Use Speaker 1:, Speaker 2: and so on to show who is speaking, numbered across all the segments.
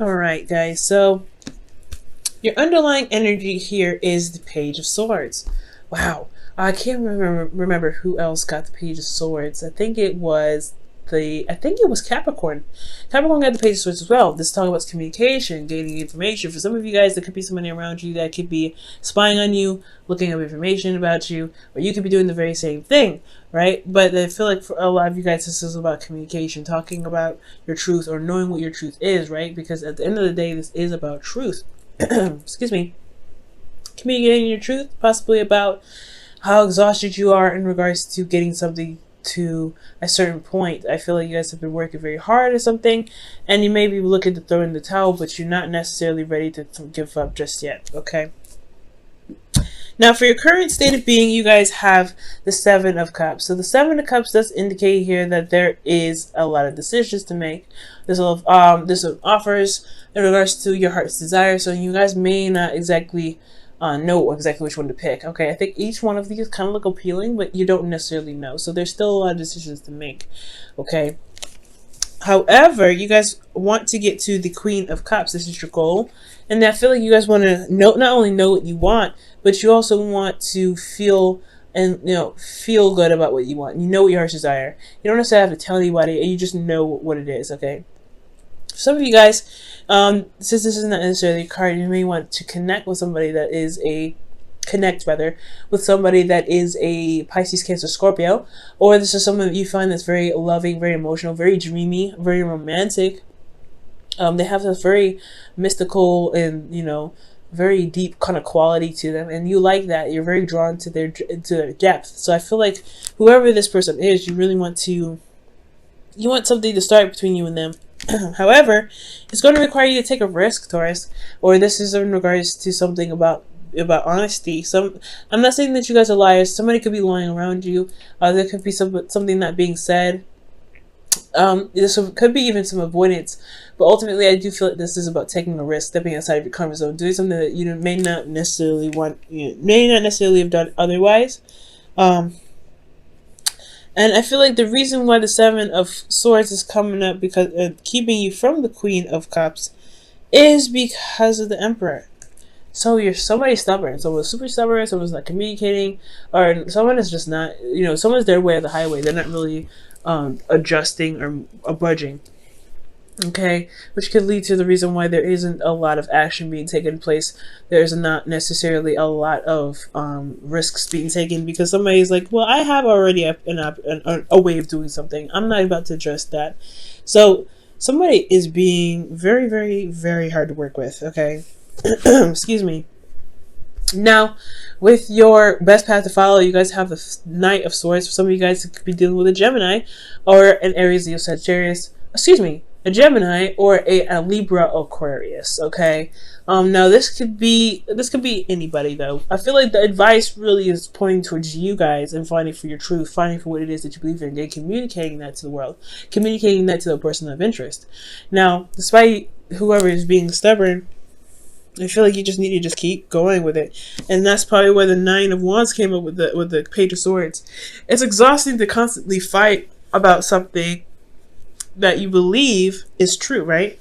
Speaker 1: All right, guys. So your underlying energy here is the Page of Swords. Wow. I can't remember who else got the Page of Swords. I think it was Capricorn. Capricorn got the Page of Swords as well. This is talking about communication, gaining information. For some of you guys, there could be somebody around you that could be spying on you, looking up information about you, or you could be doing the very same thing, right? But I feel like for a lot of you guys, this is about communication, talking about your truth or knowing what your truth is, right? Because at the end of the day, this is about truth. Excuse me. Communicating your truth, possibly about how exhausted you are in regards to getting something to a certain point. I feel like you guys have been working very hard or something, and you may be looking to throw in the towel, but you're not necessarily ready to give up just yet, okay? Now, for your current state of being, you guys have the Seven of Cups. So the Seven of Cups does indicate here that there is a lot of decisions to make. There's offers in regards to your heart's desire. So you guys may not exactly know exactly which one to pick. Okay, I think each one of these kind of look appealing, but you don't necessarily know. So there's still a lot of decisions to make. Okay. However, you guys want to get to the Queen of Cups. This is your goal. And I feel like you guys want to not only know what you want, but you also want to feel feel good about what you want. You know what your heart's desire. You don't necessarily have to tell anybody, and you just know what it is, okay? For some of you guys, since this is not necessarily a card, you may want to connect with somebody that is with somebody that is a Pisces, Cancer, Scorpio, or this is someone that you find that's very loving, very emotional, very dreamy, very romantic. They have this very mystical and, very deep kind of quality to them, and you like that. You're very drawn to their depth. So I feel like whoever this person is, you want something to start between you and them. However, it's going to require you to take a risk, Taurus, or this is in regards to something about honesty. I'm not saying that you guys are liars. Somebody could be lying around you. There could be something not being said. This could be even some avoidance, but ultimately I do feel like this is about taking a risk, stepping outside of your comfort zone, doing something that you may not necessarily have done otherwise. And I feel like the reason why the Seven of Swords is coming up, because keeping you from the Queen of Cups, is because of the Emperor. So you're somebody stubborn. Someone's super stubborn, someone's not communicating, or someone is just not, someone's their way of the highway. They're not really adjusting or budging. Okay, which could lead to the reason why there isn't a lot of action being taken place. There's not necessarily a lot of risks being taken, because somebody's like, well, I have already a way of doing something. I'm not about to address that. So somebody is being very, very, very hard to work with. Okay. Excuse me. Now, with your best path to follow, you guys have the Knight of Swords. For some of you guys, it could be dealing with a Gemini or an Aries, Leo, Sagittarius. Excuse me, a Gemini or a Libra, Aquarius. Okay. Now this could be anybody though. I feel like the advice really is pointing towards you guys and finding for your truth, finding for what it is that you believe in, and communicating that to the world, communicating that to the person of interest. Now, despite whoever is being stubborn, I feel like you just need to just keep going with it. And that's probably where the Nine of Wands came up with the Page of Swords. It's exhausting to constantly fight about something that you believe is true, right?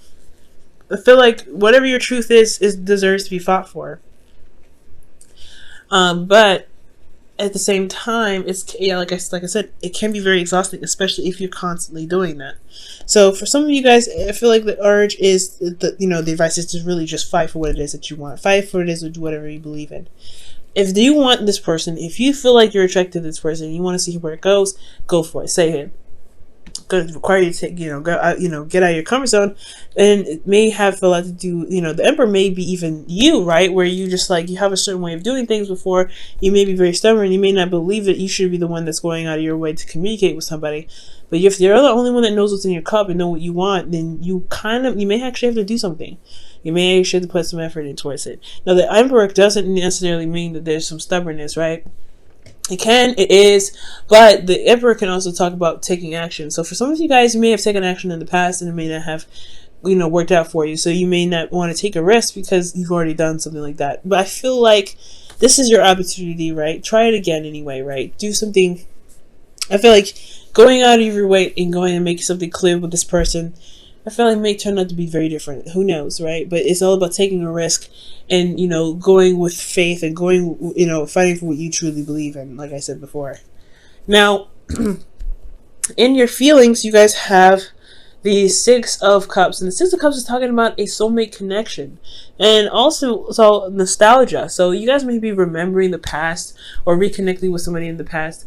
Speaker 1: I feel like whatever your truth is deserves to be fought for. But at the same time, like I said, it can be very exhausting, especially if you're constantly doing that. So for some of you guys, I feel like the urge is the advice is to really just fight for what it is that you want. Fight for what it is, whatever you believe in. If you want this person, if you feel like you're attracted to this person, you want to see where it goes, go for it. Say it. Going to require you to take, get out of your comfort zone, and it may have a lot to do. The Emperor may be even you, right? Where you just you have a certain way of doing things before. You may be very stubborn. You may not believe that you should be the one that's going out of your way to communicate with somebody. But if you're the only one that knows what's in your cup and know what you want, then you may actually have to do something. You may actually have to put some effort in towards it. Now, the Emperor doesn't necessarily mean that there's some stubbornness, right? It is, but the Emperor can also talk about taking action. So for some of you guys, you may have taken action in the past and it may not have, worked out for you. So you may not want to take a risk because you've already done something like that. But I feel like this is your opportunity, right? Try it again anyway, right? Do something. I feel like going out of your way and going and making something clear with this person I feel like it may turn out to be very different. Who knows, right? But it's all about taking a risk and, going with faith and going, fighting for what you truly believe in, like I said before. Now, in your feelings, you guys have the Six of Cups, and the Six of Cups is talking about a soulmate connection, and also nostalgia. So you guys may be remembering the past or reconnecting with somebody in the past.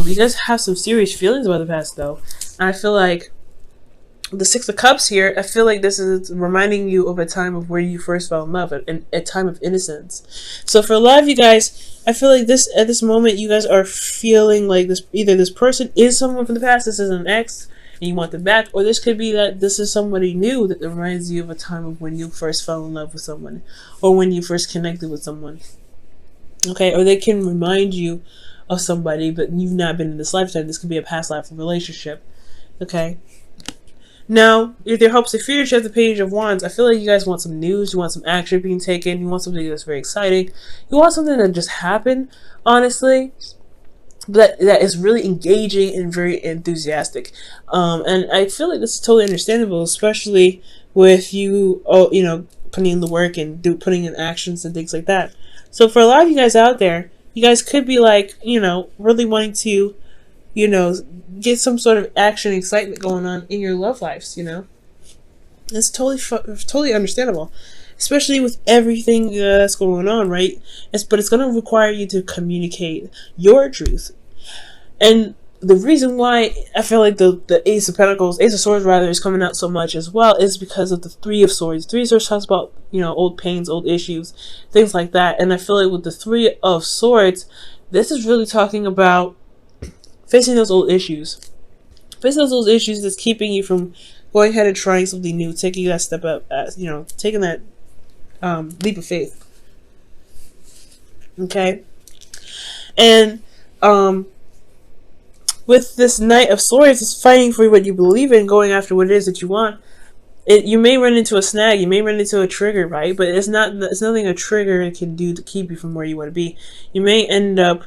Speaker 1: You guys have some serious feelings about the past, though. And I feel like the Six of Cups here, I feel like this is reminding you of a time of where you first fell in love, and a time of innocence. So for a lot of you guys, I feel like at this moment, you guys are feeling like either this person is someone from the past, this is an ex, and you want them back, or this could be that this is somebody new that reminds you of a time of when you first fell in love with someone, or when you first connected with someone. Okay, or they can remind you of somebody, but you've not been in this lifetime. This could be a past life relationship. Okay. Now, if there hopes and fears, you have the Page of Wands. I feel like you guys want some news, you want some action being taken, you want something that's very exciting, you want something that just happened, honestly, that is really engaging and very enthusiastic. And I feel like this is totally understandable, especially with you, putting in the work and putting in actions and things like that. So for a lot of you guys out there, you guys could be like, really wanting to, get some sort of action and excitement going on in your love lives, It's totally understandable, especially with everything that's going on, right? But it's going to require you to communicate your truth. And the reason why I feel like the Ace of Pentacles, Ace of Swords rather, is coming out so much as well is because of the Three of Swords. Three of Swords talks about, old pains, old issues, things like that. And I feel like with the Three of Swords, this is really talking about facing those old issues. Facing those old issues that's keeping you from going ahead and trying something new, taking that step up, taking that leap of faith. Okay? And with this Knight of Swords, it's fighting for what you believe in, going after what it is that you want. You may run into a snag, you may run into a trigger, right? But it's nothing a trigger can do to keep you from where you want to be. You may end up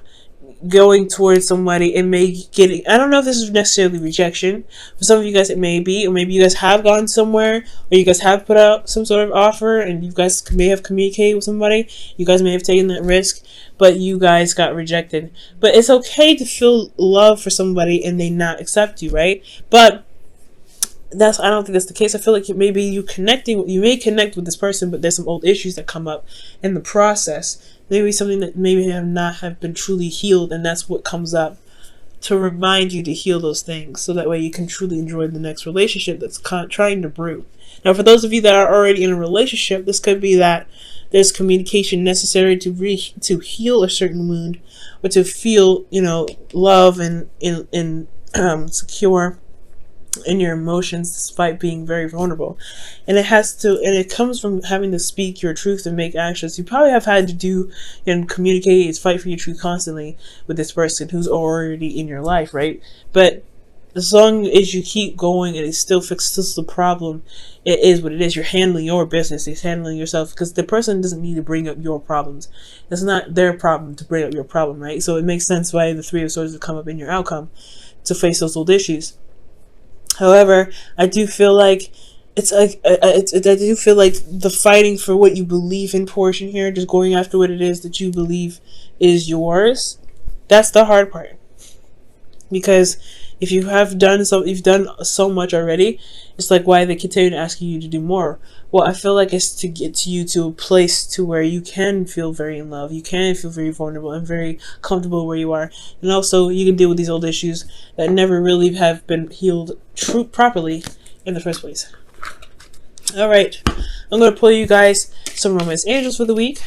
Speaker 1: going towards somebody and may get, I don't know if this is necessarily rejection. For some of you guys it may be, or maybe you guys have gone somewhere, or you guys have put out some sort of offer and you guys may have communicated with somebody, you guys may have taken that risk, but you guys got rejected. But it's okay to feel love for somebody and they not accept you, right? But I don't think that's the case. I feel like maybe you may connect with this person, but there's some old issues that come up in the process. Maybe something that maybe have been truly healed, and that's what comes up to remind you to heal those things, so that way you can truly enjoy the next relationship that's trying to brew. Now, for those of you that are already in a relationship, this could be that there's communication necessary to heal a certain wound, or to feel, love and secure in your emotions despite being very vulnerable. And it comes from having to speak your truth and make actions. You probably have had to do and communicate and fight for your truth constantly with this person who's already in your life, right? But as long as you keep going and it still fixes the problem, it is what it is. You're handling your business. It's handling yourself, because the person doesn't need to bring up your problems. It's not their problem to bring up your problem, right? So it makes sense why the Three of Swords would come up in your outcome, to face those old issues. However, I do feel like I do feel like the fighting for what you believe in portion here, just going after what it is that you believe is yours, that's the hard part. Because if you have done you've done so much already, it's like, why they continue asking you to do more? Well, I feel like it's to get you to a place to where you can feel very in love, you can feel very vulnerable and very comfortable where you are, and also you can deal with these old issues that never really have been healed properly in the first place. All right, I'm going to pull you guys some romance angels for the week.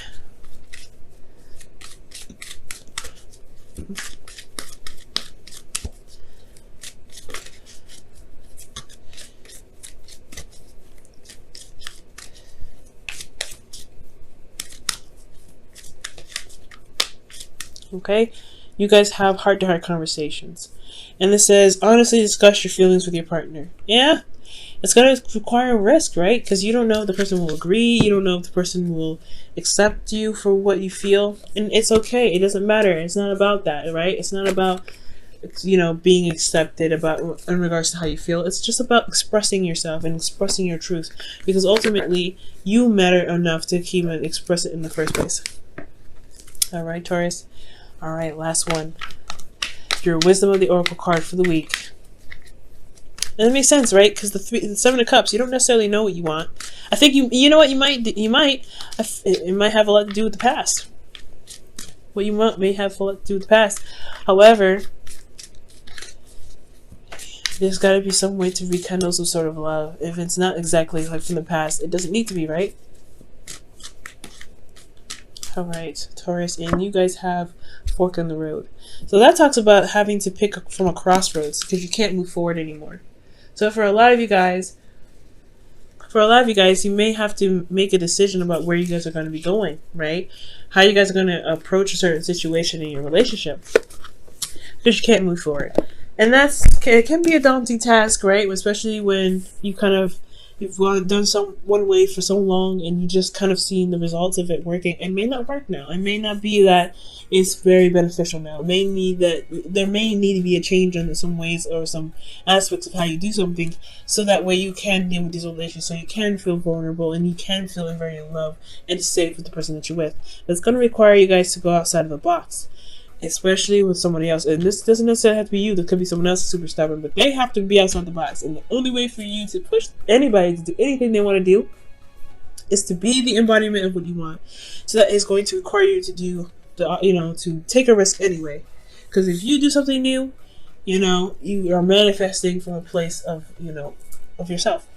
Speaker 1: Okay, you guys have heart-to-heart conversations, and this says, honestly discuss your feelings with your partner. Yeah, it's going to require risk, right? Because you don't know if the person will agree, you don't know if the person will accept you for what you feel, and it's okay. It doesn't matter. It's not about that, right? It's not about being accepted about in regards to how you feel. It's just about expressing yourself and expressing your truth, because ultimately you matter enough to keep and express it in the first place. All right, Taurus. All right, last one. Your Wisdom of the Oracle card for the week. And it makes sense, right? Because the Seven of Cups, you don't necessarily know what you want. I think you know what it might have a lot to do with the past. What you want may have a lot to do with the past. However, there's got to be some way to rekindle some sort of love. If it's not exactly like from the past, it doesn't need to be, right? All right, Taurus, and you guys have fork in the road. So that talks about having to pick from a crossroads because you can't move forward anymore. So for a lot of you guys, you may have to make a decision about where you guys are going to be going, right? How you guys are going to approach a certain situation in your relationship, because you can't move forward. And it can be a daunting task, right? Especially when you've done one way for so long and you just kind of seen the results of it working. It may not work now. It may not be that it's very beneficial now. There may need to be a change in some ways or some aspects of how you do something, so that way you can deal with these relations, so you can feel vulnerable and you can feel very in love and safe with the person that you're with. But it's going to require you guys to go outside of the box, especially with somebody else. And this doesn't necessarily have to be you. There could be someone else super stubborn, but they have to be outside the box. And the only way for you to push anybody to do anything they want to do is to be the embodiment of what you want. So that is going to require you to do to take a risk anyway. Because if you do something new, you are manifesting from a place of yourself.